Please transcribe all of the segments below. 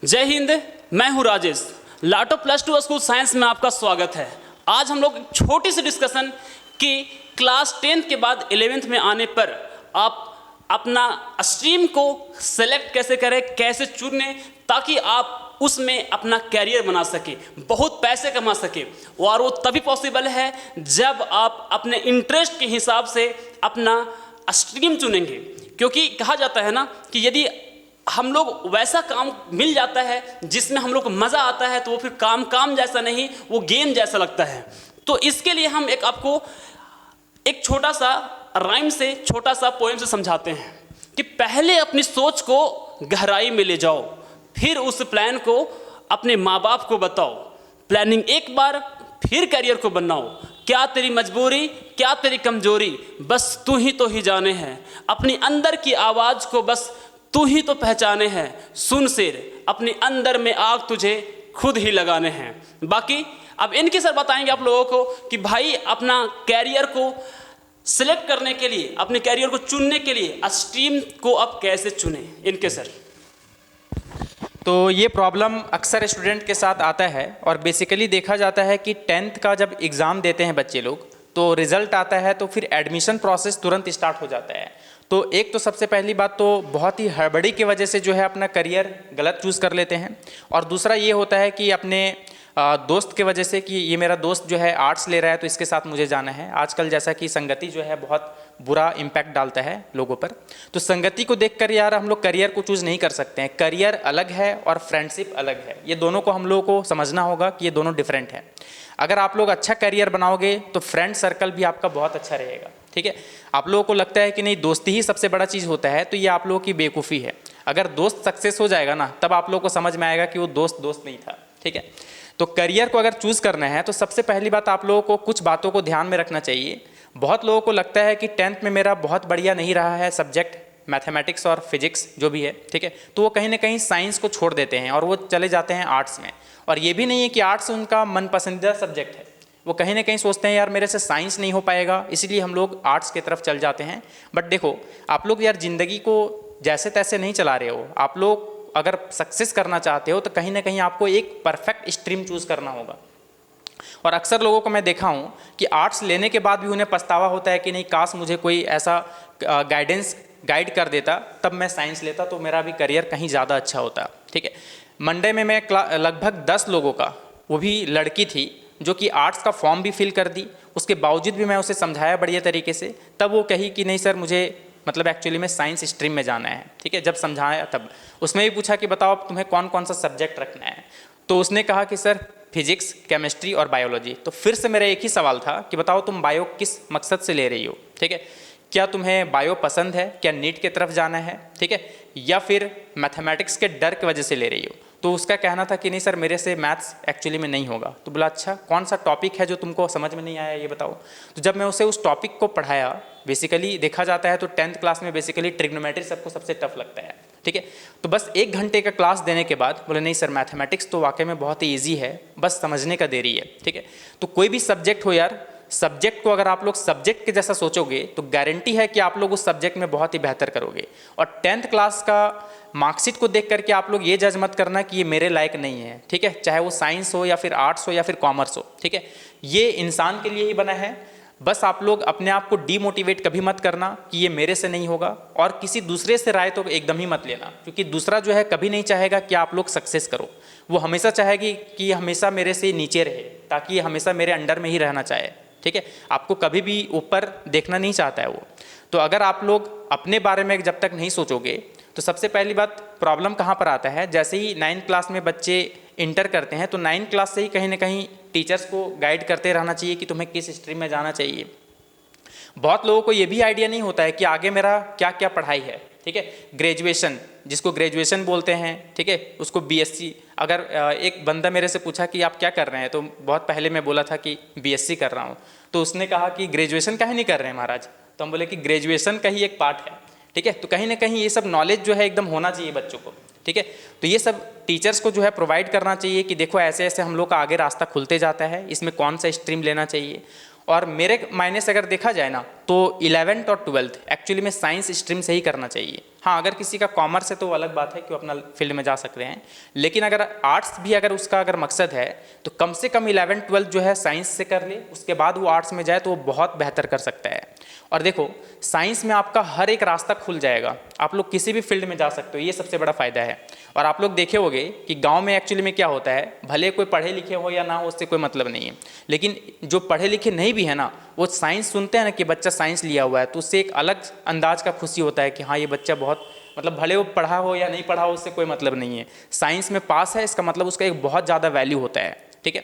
जय हिंद। मैं हूं राजेश। लाटो +2 स्कूल साइंस में आपका स्वागत है। आज हम लोग एक छोटी सी डिस्कशन कि क्लास 10th के बाद 11th में आने पर आप अपना स्ट्रीम को सेलेक्ट कैसे करें, कैसे चुनें ताकि आप उसमें अपना कैरियर बना सके, बहुत पैसे कमा सके। और वो तभी पॉसिबल है जब आप अपने इंटरेस्ट के हिसाब से अपना स्ट्रीम चुनेंगे। क्योंकि कहा जाता है ना कि यदि हम लोग वैसा काम मिल जाता है जिसमें हम लोग को मज़ा आता है तो वो फिर काम जैसा नहीं, वो गेम जैसा लगता है। तो इसके लिए हम आपको एक छोटा सा राइम से, छोटा सा पोएम से समझाते हैं कि पहले अपनी सोच को गहराई में ले जाओ, फिर उस प्लान को अपने माँ बाप को बताओ। प्लानिंग एक बार, फिर करियर को बनाओ। क्या तेरी मजबूरी, क्या तेरी कमजोरी, बस तू ही तो ही जाने हैं। अपनी अंदर की आवाज़ को बस तू ही तो पहचाने हैं। सुन शेर, अपने अंदर में आग तुझे खुद ही लगाने हैं। बाकी अब इनके सर बताएंगे आप लोगों को कि भाई अपना कैरियर को सिलेक्ट करने के लिए, अपने कैरियर को चुनने के लिए स्ट्रीम को आप कैसे चुनें। इनके सर। तो ये प्रॉब्लम अक्सर स्टूडेंट के साथ आता है और बेसिकली देखा जाता है कि 10th का जब एग्ज़ाम देते हैं बच्चे लोग तो रिज़ल्ट आता है तो फिर एडमिशन प्रोसेस तुरंत स्टार्ट हो जाता है। तो एक तो सबसे पहली बात तो बहुत ही हड़बड़ी की वजह से जो है अपना करियर गलत चूज़ कर लेते हैं, और दूसरा ये होता है कि अपने दोस्त के वजह से कि ये मेरा दोस्त जो है आर्ट्स ले रहा है तो इसके साथ मुझे जाना है। आजकल जैसा कि संगति जो है बहुत बुरा इम्पैक्ट डालता है लोगों पर, तो संगति को देखकर यार हम लोग करियर को चूज़ नहीं कर सकते हैं। करियर अलग है और फ्रेंडशिप अलग है, ये दोनों को हम लोगों को समझना होगा कि ये दोनों डिफरेंट है। अगर आप लोग अच्छा करियर बनाओगे तो फ्रेंड सर्कल भी आपका बहुत अच्छा रहेगा, ठीक है। आप लोगों को लगता है कि नहीं दोस्ती ही सबसे बड़ा चीज़ होता है, तो ये आप लोगों की बेवकूफ़ी है। अगर दोस्त सक्सेस हो जाएगा ना तब आप लोगों को समझ में आएगा कि वो दोस्त नहीं था, ठीक है। तो करियर को अगर चूज़ करना है तो सबसे पहली बात आप लोगों को कुछ बातों को ध्यान में रखना चाहिए। बहुत लोगों को लगता है कि 10th में मेरा बहुत बढ़िया नहीं रहा है सब्जेक्ट, मैथमेटिक्स और फिजिक्स जो भी है, ठीक है, तो वो कहीं ना कहीं साइंस को छोड़ देते हैं और वो चले जाते हैं आर्ट्स में। और ये भी नहीं है कि आर्ट्स उनका मन पसंदीदा सब्जेक्ट है, वो कहीं ना कहीं सोचते हैं यार मेरे से साइंस नहीं हो पाएगा, इसीलिए हम लोग आर्ट्स की तरफ चल जाते हैं। बट देखो आप लोग यार ज़िंदगी को जैसे तैसे नहीं चला रहे हो। आप लोग अगर सक्सेस करना चाहते हो तो कहीं ना कहीं आपको एक परफेक्ट स्ट्रीम चूज़ करना होगा। और अक्सर लोगों को मैं देखा हूँ कि आर्ट्स लेने के बाद भी उन्हें पछतावा होता है कि नहीं काश मुझे कोई ऐसा गाइड कर देता, तब मैं साइंस लेता तो मेरा भी करियर कहीं ज़्यादा अच्छा होता, ठीक है। मंडे में मैं लगभग 10 लोगों का, वो भी लड़की थी जो कि आर्ट्स का फॉर्म भी फिल कर दी, उसके बावजूद भी मैं उसे समझाया बढ़िया तरीके से, तब वो कही कि नहीं सर मुझे मतलब एक्चुअली में साइंस स्ट्रीम में जाना है, ठीक है। जब समझाया तब उसमें भी पूछा कि बताओ अब तुम्हें कौन कौन सा सब्जेक्ट रखना है, तो उसने कहा कि सर फिजिक्स, केमिस्ट्री और बायोलॉजी। तो फिर से मेरा एक ही सवाल था कि बताओ तुम बायो किस मकसद से ले रही हो, ठीक है। क्या तुम्हें बायो पसंद है, क्या नीट की तरफ जाना है, ठीक है, या फिर मैथमेटिक्स के डर की वजह से ले रही हो। तो उसका कहना था कि नहीं सर मेरे से मैथ्स एक्चुअली में नहीं होगा। तो बोला अच्छा कौन सा टॉपिक है जो तुमको समझ में नहीं आया ये बताओ। तो जब मैं उसे उस टॉपिक को पढ़ाया, बेसिकली देखा जाता है तो 10th क्लास में बेसिकली ट्रिग्नोमेट्री सबको सबसे टफ लगता है, ठीक है। तो बस 1 घंटे का क्लास देने के बाद बोले नहीं सर मैथमेटिक्स तो वाकई में बहुत ही ईजी है, बस समझने का देरी है, ठीक है। तो कोई भी सब्जेक्ट हो यार, सब्जेक्ट को अगर आप लोग सब्जेक्ट के जैसा सोचोगे तो गारंटी है कि आप लोग उस सब्जेक्ट में बहुत ही बेहतर करोगे। और 10th क्लास का मार्कशीट को देख करके आप लोग ये जज मत करना कि ये मेरे लायक नहीं है, ठीक है, चाहे वो साइंस हो या फिर आर्ट्स हो या फिर कॉमर्स हो, ठीक है। ये इंसान के लिए ही बना है। बस आप लोग अपने आप को डीमोटिवेट कभी मत करना कि ये मेरे से नहीं होगा, और किसी दूसरे से राय तो एकदम ही मत लेना, क्योंकि दूसरा जो है कभी नहीं चाहेगा कि आप लोग सक्सेस करो। वो हमेशा चाहेगी कि हमेशा मेरे से नीचे रहे, ताकि हमेशा मेरे अंडर में ही रहना चाहे, ठीक है। आपको कभी भी ऊपर देखना नहीं चाहता है वो। तो अगर आप लोग अपने बारे में जब तक नहीं सोचोगे तो सबसे पहली बात प्रॉब्लम कहाँ पर आता है, जैसे ही 9th क्लास में बच्चे इंटर करते हैं तो 9th क्लास से ही कहीं ना कहीं टीचर्स को गाइड करते रहना चाहिए कि तुम्हें किस स्ट्रीम में जाना चाहिए। बहुत लोगों को ये भी आइडिया नहीं होता है कि आगे मेरा क्या क्या पढ़ाई है, ठीक है। ग्रेजुएशन, जिसको ग्रेजुएशन बोलते हैं, ठीक है, उसको बीएससी। अगर एक बंदा मेरे से पूछा कि आप क्या कर रहे हैं, तो बहुत पहले मैं बोला था कि बीएससी कर रहा हूँ, तो उसने कहा कि ग्रेजुएशन काहे नहीं कर रहे हैं महाराज। तो हम बोले कि ग्रेजुएशन का ही एक पार्ट है, ठीक है। तो कहीं ना कहीं ये सब नॉलेज जो है एकदम होना चाहिए बच्चों को, ठीक है। तो ये सब टीचर्स को जो है प्रोवाइड करना चाहिए कि देखो ऐसे ऐसे हम लोग का आगे रास्ता खुलते जाता है, इसमें कौन सा स्ट्रीम लेना चाहिए। और मेरे मायने से अगर देखा जाए ना तो 11th और 12th एक्चुअली में साइंस स्ट्रीम से ही करना चाहिए। हाँ, अगर किसी का कॉमर्स है तो वो अलग बात है कि वो अपना फील्ड में जा सकते हैं, लेकिन अगर आर्ट्स भी अगर उसका अगर मकसद है तो कम से कम 11th 12th जो है साइंस से कर ले, उसके बाद वो आर्ट्स में जाए तो वो बहुत बेहतर कर सकता है। और देखो, साइंस में आपका हर एक रास्ता खुल जाएगा, आप लोग किसी भी फील्ड में जा सकते हो, ये सबसे बड़ा फ़ायदा है। और आप लोग देखे होंगे कि गांव में एक्चुअली में क्या होता है, भले कोई पढ़े लिखे हो या ना हो उससे कोई मतलब नहीं है, लेकिन जो पढ़े लिखे नहीं भी है ना, वो साइंस सुनते हैं ना कि बच्चा साइंस लिया हुआ है, तो उससे एक अलग अंदाज का खुशी होता है कि हाँ ये बच्चा बहुत, मतलब भले वो पढ़ा हो या नहीं पढ़ा हो उससे कोई मतलब नहीं है, साइंस में पास है इसका मतलब उसका एक बहुत ज़्यादा वैल्यू होता है। ठीक है,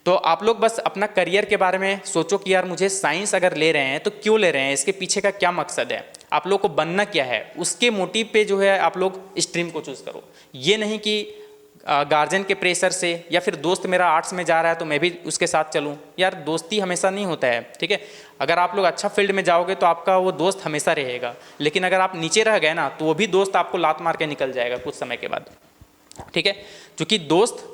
तो आप लोग बस अपना करियर के बारे में सोचो कि यार मुझे साइंस अगर ले रहे हैं तो क्यों ले रहे हैं, इसके पीछे का क्या मकसद है, आप लोग को बनना क्या है, उसके मोटिव पे जो है आप लोग स्ट्रीम को चूज़ करो। ये नहीं कि गार्जियन के प्रेशर से या फिर दोस्त मेरा आर्ट्स में जा रहा है तो मैं भी उसके साथ चलूँ, यार दोस्ती हमेशा नहीं होता है। ठीक है, अगर आप लोग अच्छा फील्ड में जाओगे तो आपका वो दोस्त हमेशा रहेगा, लेकिन अगर आप नीचे रह गए ना तो वो भी दोस्त आपको लात मार के निकल जाएगा कुछ समय के बाद। ठीक है, क्योंकि दोस्त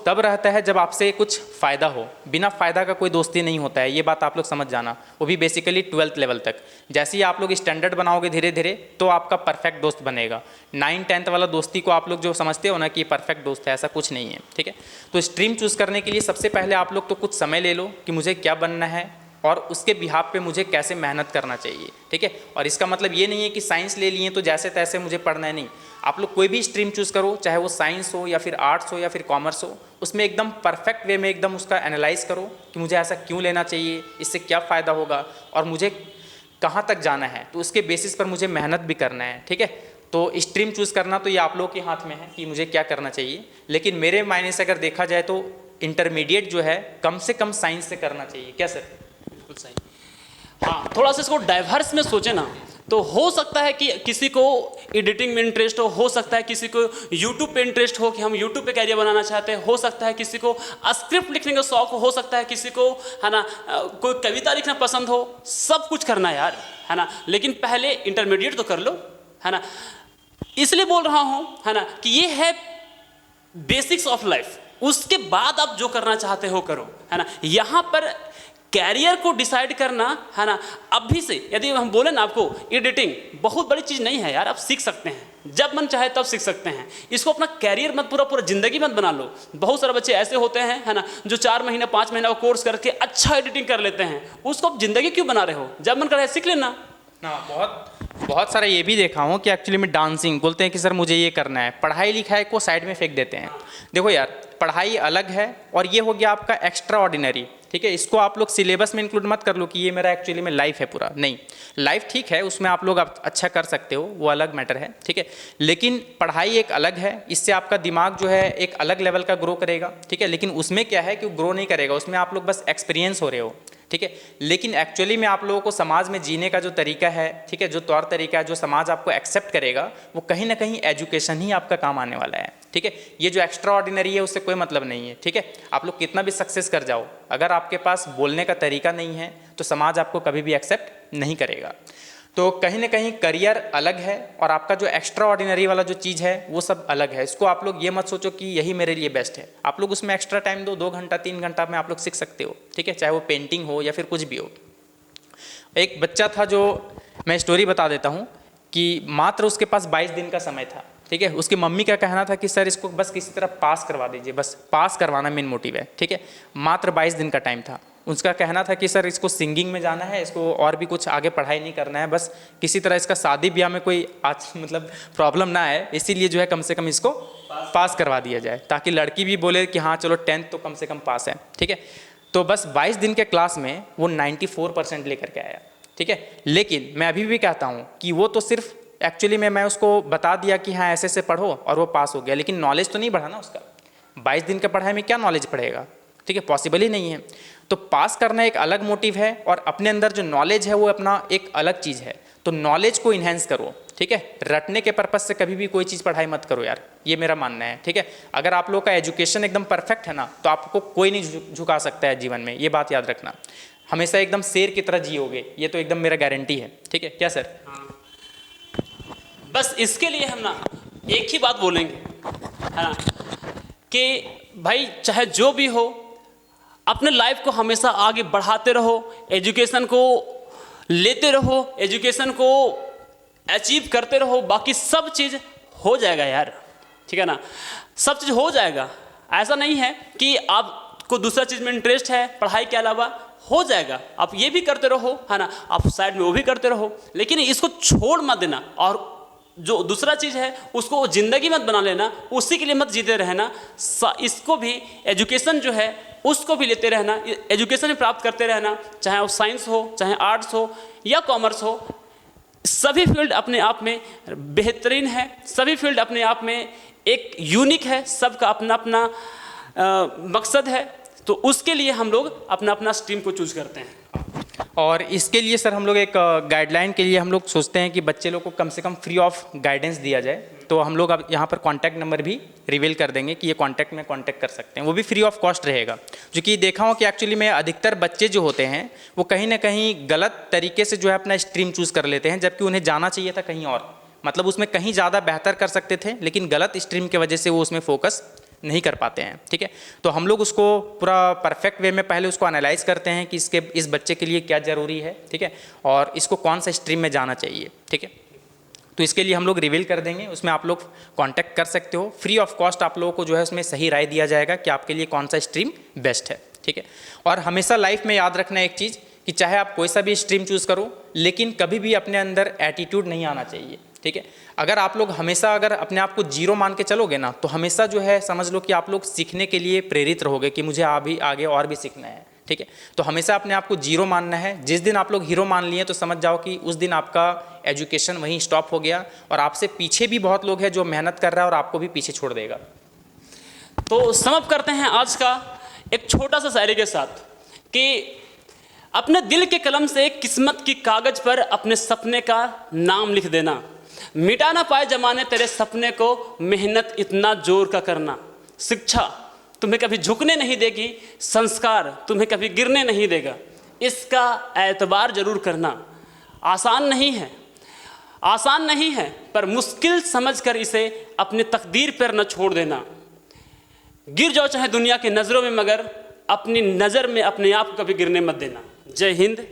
तब रहता है जब आपसे कुछ फ़ायदा हो, बिना फ़ायदा का कोई दोस्ती नहीं होता है, ये बात आप लोग समझ जाना, वो भी बेसिकली 12th लेवल तक। जैसे ही आप लोग स्टैंडर्ड बनाओगे धीरे धीरे तो आपका परफेक्ट दोस्त बनेगा। 9th 10th वाला दोस्ती को आप लोग जो समझते हो ना कि परफेक्ट दोस्त है, ऐसा कुछ नहीं है। ठीक है, तो स्ट्रीम चूज़ करने के लिए सबसे पहले आप लोग तो कुछ समय ले लो कि मुझे क्या बनना है और उसके बिहाफ पे मुझे कैसे मेहनत करना चाहिए। ठीक है, और इसका मतलब ये नहीं है कि साइंस ले लिए तो जैसे तैसे मुझे पढ़ना है, नहीं, आप लोग कोई भी स्ट्रीम चूज़ करो, चाहे वो साइंस हो या फिर आर्ट्स हो या फिर कॉमर्स हो, उसमें एकदम परफेक्ट वे में एकदम उसका एनालाइज करो कि मुझे ऐसा क्यों लेना चाहिए, इससे क्या फ़ायदा होगा और मुझे कहाँ तक जाना है, तो उसके बेसिस पर मुझे मेहनत भी करना है। ठीक है, तो स्ट्रीम चूज़ करना तो ये आप लोगों के हाथ में है कि मुझे क्या करना चाहिए, लेकिन मेरे मायने से अगर देखा जाए तो इंटरमीडिएट जो है कम से कम साइंस से करना चाहिए। क्या सर? बिल्कुल सही। हाँ, थोड़ा सा इसको डाइवर्स में सोचे ना, तो हो सकता है कि किसी को एडिटिंग में इंटरेस्ट हो सकता है किसी को यूट्यूब पे इंटरेस्ट हो कि हम यूट्यूब पे कैरियर बनाना चाहते हैं, हो सकता है किसी को स्क्रिप्ट लिखने का शौक हो सकता है किसी को, है ना, कोई कविता लिखना पसंद हो, सब कुछ करना है यार, है ना, लेकिन पहले इंटरमीडिएट तो कर लो, है ना। इसलिए बोल रहा हूँ, है ना, कि ये है बेसिक्स ऑफ लाइफ, उसके बाद आप जो करना चाहते हो करो, है ना। यहाँ पर कैरियर को डिसाइड करना, है ना, अभी से यदि हम बोले ना आपको, एडिटिंग बहुत बड़ी चीज़ नहीं है यार, आप सीख सकते हैं, जब मन चाहे तब सीख सकते हैं। इसको अपना कैरियर मत पूरा जिंदगी मत बना लो। बहुत सारे बच्चे ऐसे होते हैं, है ना, जो 4 महीना 5 महीना का कोर्स करके अच्छा एडिटिंग कर लेते हैं, उसको आप जिंदगी क्यों बना रहे हो, जब मन करे सीख लेना ना। बहुत सारा ये भी देखा हूँ कि एक्चुअली में डांसिंग बोलते हैं कि सर मुझे ये करना है, पढ़ाई लिखाई को साइड में फेंक देते हैं। देखो यार, पढ़ाई अलग है और ये हो गया आपका एक्स्ट्रा ऑर्डिनरी। ठीक है, इसको आप लोग सिलेबस में इंक्लूड मत कर लो कि ये मेरा एक्चुअली में लाइफ है पूरा, नहीं, लाइफ ठीक है, उसमें आप लोग अच्छा कर सकते हो, वो अलग मैटर है। ठीक है, लेकिन पढ़ाई एक अलग है, इससे आपका दिमाग जो है एक अलग लेवल का ग्रो करेगा। ठीक है, लेकिन उसमें क्या है कि वो ग्रो नहीं करेगा, उसमें आप लोग बस एक्सपीरियंस हो रहे हो। ठीक है, लेकिन एक्चुअली में आप लोगों को समाज में जीने का जो तरीका है, ठीक है, जो तौर तरीका है, जो समाज आपको एक्सेप्ट करेगा, वो कहीं ना कहीं एजुकेशन ही आपका काम आने वाला है। ठीक है, ये जो एक्स्ट्रा ऑर्डिनरी है उससे कोई मतलब नहीं है। ठीक है, आप लोग कितना भी सक्सेस कर जाओ, अगर आपके पास बोलने का तरीका नहीं है तो समाज आपको कभी भी एक्सेप्ट नहीं करेगा। तो कहीं ना कहीं करियर अलग है और आपका जो एक्स्ट्रा ऑर्डिनरी वाला जो चीज़ है वो सब अलग है। इसको आप लोग ये मत सोचो कि यही मेरे लिए बेस्ट है, आप लोग उसमें एक्स्ट्रा टाइम दो, 2 घंटा 3 घंटा में आप लोग सीख सकते हो। ठीक है, चाहे वो पेंटिंग हो या फिर कुछ भी हो। एक बच्चा था, जो मैं स्टोरी बता देता हूँ, कि मात्र उसके पास 22 दिन का समय था। ठीक है, उसकी मम्मी का कहना था कि सर इसको बस किसी तरह पास करवा दीजिए, बस पास करवाना मेन मोटिव है। ठीक है, मात्र 22 दिन का टाइम था। उसका कहना था कि सर इसको सिंगिंग में जाना है, इसको और भी कुछ आगे पढ़ाई नहीं करना है, बस किसी तरह इसका शादी ब्याह में कोई मतलब प्रॉब्लम ना आए, इसीलिए जो है कम से कम इसको पास करवा दिया जाए, ताकि लड़की भी बोले कि हाँ चलो 10th तो कम से कम पास है। ठीक है, तो बस 22 दिन के क्लास में वो 94% लेकर के आया। ठीक है, लेकिन मैं अभी भी कहता हूँ कि वो तो सिर्फ एक्चुअली में मैं उसको बता दिया कि हाँ ऐसे से पढ़ो और वो पास हो गया, लेकिन नॉलेज तो नहीं बढ़ा ना उसका। 22 दिन के पढ़ाई में क्या नॉलेज पढ़ेगा? ठीक है, पॉसिबल ही नहीं है। तो पास करना एक अलग मोटिव है और अपने अंदर जो नॉलेज है वो अपना एक अलग चीज़ है। तो नॉलेज को इन्हेंस करो। ठीक है, रटने के पर्पज से कभी भी कोई चीज़ पढ़ाई मत करो यार, ये मेरा मानना है। ठीक है, अगर आप लोग का एजुकेशन एकदम परफेक्ट है ना, तो आपको कोई नहीं झुका सकता है जीवन में, ये बात याद रखना। हमेशा एकदम शेर की तरह जियोगे, ये तो एकदम मेरा गारंटी है। ठीक है, क्या सर? बस इसके लिए हम ना एक ही बात बोलेंगे, है ना, कि भाई चाहे जो भी हो, अपने लाइफ को हमेशा आगे बढ़ाते रहो, एजुकेशन को लेते रहो, एजुकेशन को अचीव करते रहो, बाकी सब चीज़ हो जाएगा यार, ठीक है ना, सब चीज़ हो जाएगा। ऐसा नहीं है कि आपको दूसरा चीज़ में इंटरेस्ट है पढ़ाई के अलावा, हो जाएगा, आप ये भी करते रहो, है ना, आप साइड में वो भी करते रहो, लेकिन इसको छोड़ मत देना। और जो दूसरा चीज़ है उसको ज़िंदगी मत बना लेना, उसी के लिए मत जीते रहना। इसको भी एजुकेशन जो है उसको भी लेते रहना, एजुकेशन भी प्राप्त करते रहना, चाहे वो साइंस हो, चाहे आर्ट्स हो या कॉमर्स हो। सभी फील्ड अपने आप में बेहतरीन है, सभी फील्ड अपने आप में एक यूनिक है, सबका अपना अपना मकसद है। तो उसके लिए हम लोग अपना अपना स्ट्रीम को चूज करते हैं। और इसके लिए सर हम लोग एक गाइडलाइन के लिए हम लोग सोचते हैं कि बच्चे लोग को कम से कम फ्री ऑफ गाइडेंस दिया जाए। तो हम लोग अब यहाँ पर कॉन्टैक्ट नंबर भी रिवील कर देंगे कि ये कॉन्टैक्ट में कॉन्टैक्ट कर सकते हैं, वो भी फ्री ऑफ कॉस्ट रहेगा। जो कि देखा हो कि एक्चुअली में अधिकतर बच्चे जो होते हैं वो कहीं ना कहीं गलत तरीके से जो है अपना स्ट्रीम चूज़ कर लेते हैं, जबकि उन्हें जाना चाहिए था कहीं और, मतलब उसमें कहीं ज़्यादा बेहतर कर सकते थे, लेकिन गलत स्ट्रीम की वजह से वो उसमें फोकस नहीं कर पाते हैं। ठीक है, तो हम लोग उसको पूरा परफेक्ट वे में पहले उसको एनालाइज करते हैं कि इस बच्चे के लिए क्या ज़रूरी है, ठीक है, और इसको कौन सा स्ट्रीम में जाना चाहिए। ठीक है, तो इसके लिए हम लोग रिवील कर देंगे, उसमें आप लोग कांटेक्ट कर सकते हो। फ्री ऑफ कॉस्ट आप लोगों को जो है उसमें सही राय दिया जाएगा कि आपके लिए कौन सा स्ट्रीम बेस्ट है। ठीक है, और हमेशा लाइफ में याद रखना एक चीज़ कि चाहे आप कोई सा भी स्ट्रीम चूज़ करो, लेकिन कभी भी अपने अंदर एटीट्यूड नहीं आना चाहिए। ठीक है, अगर आप लोग हमेशा अगर अपने आप को जीरो मान के चलोगे ना, तो हमेशा जो है समझ लो कि आप लोग सीखने के लिए प्रेरित रहोगे कि मुझे अभी आगे और भी सीखना है। ठीक है, तो हमेशा अपने आप को जीरो मानना है। जिस दिन आप लोग हीरो मान लिए तो समझ जाओ कि उस दिन आपका एजुकेशन वहीं स्टॉप हो गया, और आपसे पीछे भी बहुत लोग हैं जो मेहनत कर रहा है और आपको भी पीछे छोड़ देगा। तो समअप करते हैं आज का एक छोटा सा शायरी के साथ कि अपने दिल के कलम से किस्मत की कागज पर अपने सपने का नाम लिख देना, मिटा ना पाए जमाने तेरे सपने को, मेहनत इतना जोर का करना। शिक्षा तुम्हें कभी झुकने नहीं देगी, संस्कार तुम्हें कभी गिरने नहीं देगा, इसका एतबार जरूर करना। आसान नहीं है, आसान नहीं है, पर मुश्किल समझकर इसे अपने तकदीर पर न छोड़ देना। गिर जाओ चाहे दुनिया की नज़रों में, मगर अपनी नज़र में अपने आप को कभी गिरने मत देना। जय हिंद,